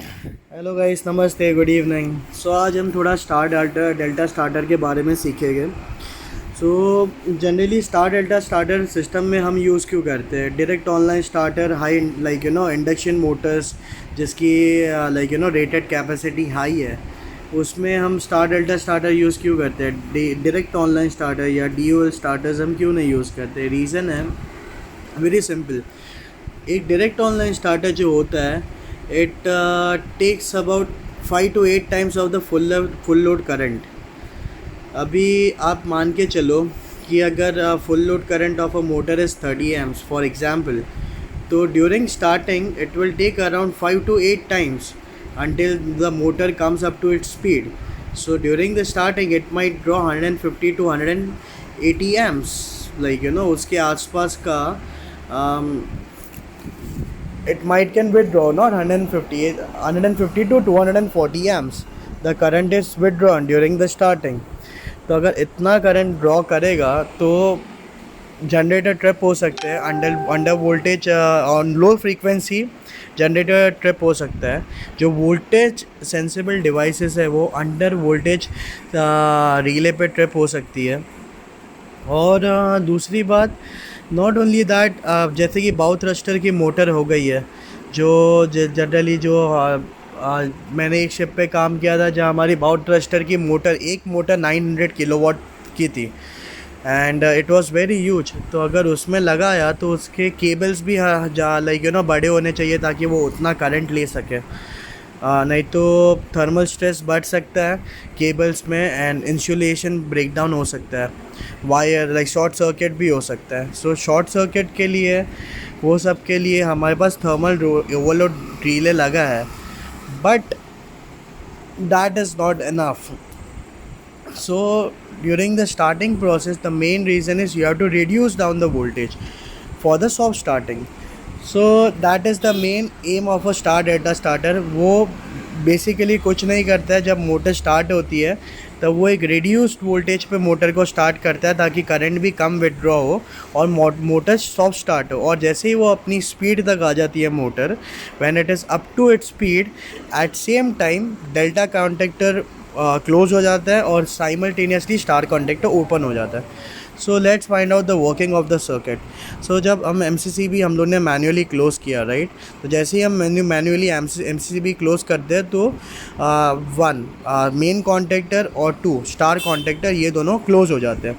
Hello guys, नमस्ते, good evening. सो आज हम थोड़ा स्टार डेल्टा स्टार्टर के बारे में सीखेंगे। So generally star delta starter system में हम यूज़ क्यों करते हैं? Direct online starter, high induction Motors जिसकी रेटेड कैपेसिटी हाई है, उसमें हम स्टार डेल्टा स्टार्टर यूज़ क्यों करते हैं? डायरेक्ट ऑनलाइन स्टार्टर या DOL स्टार्टर्स हम क्यों नहीं यूज़ करते? रीज़न है वेरी सिंपल। एक डायरेक्ट ऑनलाइन स्टार्टर जो होता है, it takes about 5 to 8 times of the full load current. अभी आप मान के चलो कि अगर full load current of a motor is 30 amps for example, तो during starting it will take around 5 to 8 times until the motor comes up to its speed. So during the starting it might draw 150 to 180 amps, उसके आसपास का um, it might can withdraw not 150 to 240 amps. The current is withdrawn during the starting. तो अगर इतना current draw करेगा तो generator trip हो सकते हैं, under voltage on low frequency generator trip हो सकता है। जो वोल्टेज सेंसिबल डिवाइसेस है वो अंडर वोल्टेज रिले पे ट्रिप हो सकती है। और दूसरी बात, नॉट ओनली दैट, जैसे कि बाउ थ्रस्टर की मोटर हो गई है, जो जनरली जो मैंने एक शिप पे काम किया था जहाँ हमारी बाउ थ्रस्टर की मोटर, एक मोटर 900 किलोवाट की थी and it was very huge. तो अगर उसमें लगाया तो उसके केबल्स भी बड़े होने चाहिए ताकि वो उतना करंट ले सके। नहीं तो थर्मल स्ट्रेस बढ़ सकता है केबल्स में एंड इंसुलेशन ब्रेकडाउन हो सकता है, वायर शॉर्ट सर्किट भी हो सकता है। सो शॉर्ट सर्किट के लिए, वो सब के लिए हमारे पास थर्मल ओवरलोड रिले लगा है, but that is not enough. So during the starting process, the main reason is you have to reduce down the voltage for the soft starting. So that is the main aim of a star data starter. वो basically कुछ नहीं करता है। जब motor start होती है तब वो एक रिड्यूस्ड वोल्टेज पे मोटर को स्टार्ट करता है ताकि करंट भी कम विड्रॉ हो और मोटर सॉफ्ट स्टार्ट हो। और जैसे ही वो अपनी स्पीड तक आ जाती है motor, when it is up to its speed, at same time delta contactor close हो जाता है और साइमल्टेनियसली स्टार कॉन्टेक्टर ओपन हो जाता है। So let's find out the working of the circuit. So जब हम MCCB हम लोग ने मैन्युअली क्लोज़ किया, राइट, तो जैसे ही हम मैन्युअली MCCB क्लोज़ करते हैं तो 1 मेन कॉन्टेक्टर और 2 स्टार कॉन्टेक्टर, ये दोनों क्लोज़ हो जाते हैं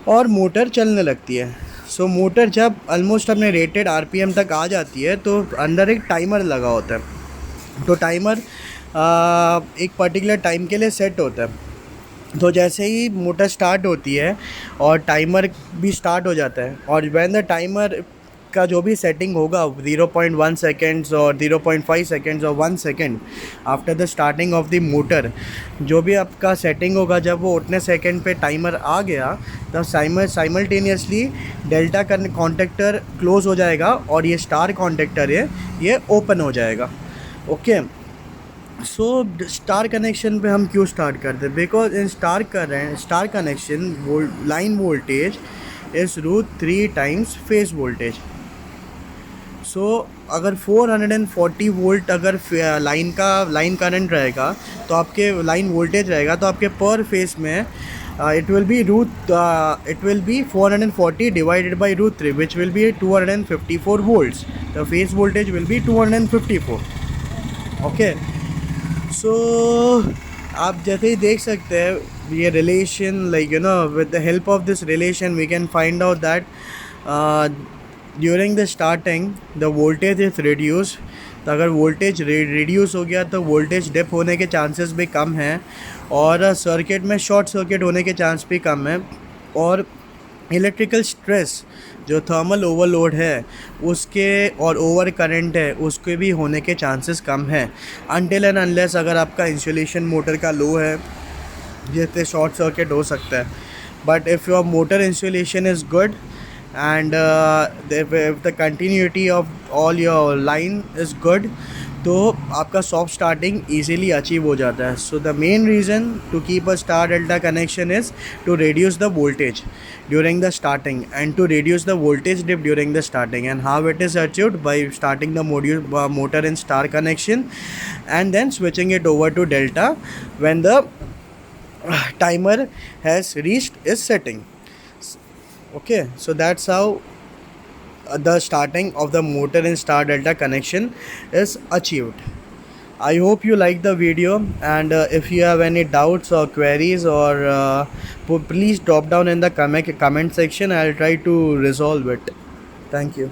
और मोटर चलने लगती है। सो मोटर जब ऑलमोस्ट अपने रेटेड RPM तक आ जाती है तो अंदर एक टाइमर लगा होता है। तो टाइमर एक पर्टिकुलर टाइम के लिए सेट होता है। तो जैसे ही मोटर स्टार्ट होती है और टाइमर भी स्टार्ट हो जाता है, और व्हेन द टाइमर का जो भी सेटिंग होगा 0.1 सेकेंड्स और 0.5 सेकेंड्स और 1 second after the starting of the motor, जो भी आपका सेटिंग होगा, जब वो उतने सेकेंड पे टाइमर आ गया तब साइमल्टेनियसली डेल्टा कॉन्टेक्टर क्लोज हो जाएगा और ये स्टार कॉन्टेक्टर है ये ओपन हो जाएगा। ओके, सो स्टार कनेक्शन पे हम क्यों स्टार्ट करते हैं? Because in star connection line voltage is √3 times phase voltage. So अगर 440 वोल्ट अगर लाइन करंट रहेगा तो आपके लाइन वोल्टेज रहेगा तो आपके पर फेस में it will be 440 divided by √3, which will be 254 volts. The phase voltage will be 254. Okay. सो आप जैसे ही देख सकते हैं ये relation, with the help of this relation we can find out that during the starting the voltage is reduce. तो अगर voltage reduce हो गया तो वोल्टेज डिप होने के चांसेस भी कम हैं और सर्किट में शॉर्ट सर्किट होने के चांस भी कम है, और इलेक्ट्रिकल स्ट्रेस जो थर्मल ओवरलोड है उसके और ओवर करंट है उसके भी होने के चांसेस कम हैं, अनटिल एंड अनलेस अगर आपका इंसुलेशन मोटर का लो है जैसे शॉर्ट सर्किट हो सकता है। But if your motor insulation is good and if the continuity of all your line is good, तो आपका सॉफ्ट स्टार्टिंग इजीली अचीव हो जाता है. So the main reason to keep a star delta connection is to reduce the voltage during the starting and to reduce the voltage dip during the starting. And how it is achieved? By starting the motor in star connection and then switching it over to delta when the timer has reached its setting. Okay, so that's how the starting of the motor in star delta connection is achieved. I hope you like the video, and if you have any doubts or queries, or please drop down in the comment section. I'll try to resolve it. Thank you.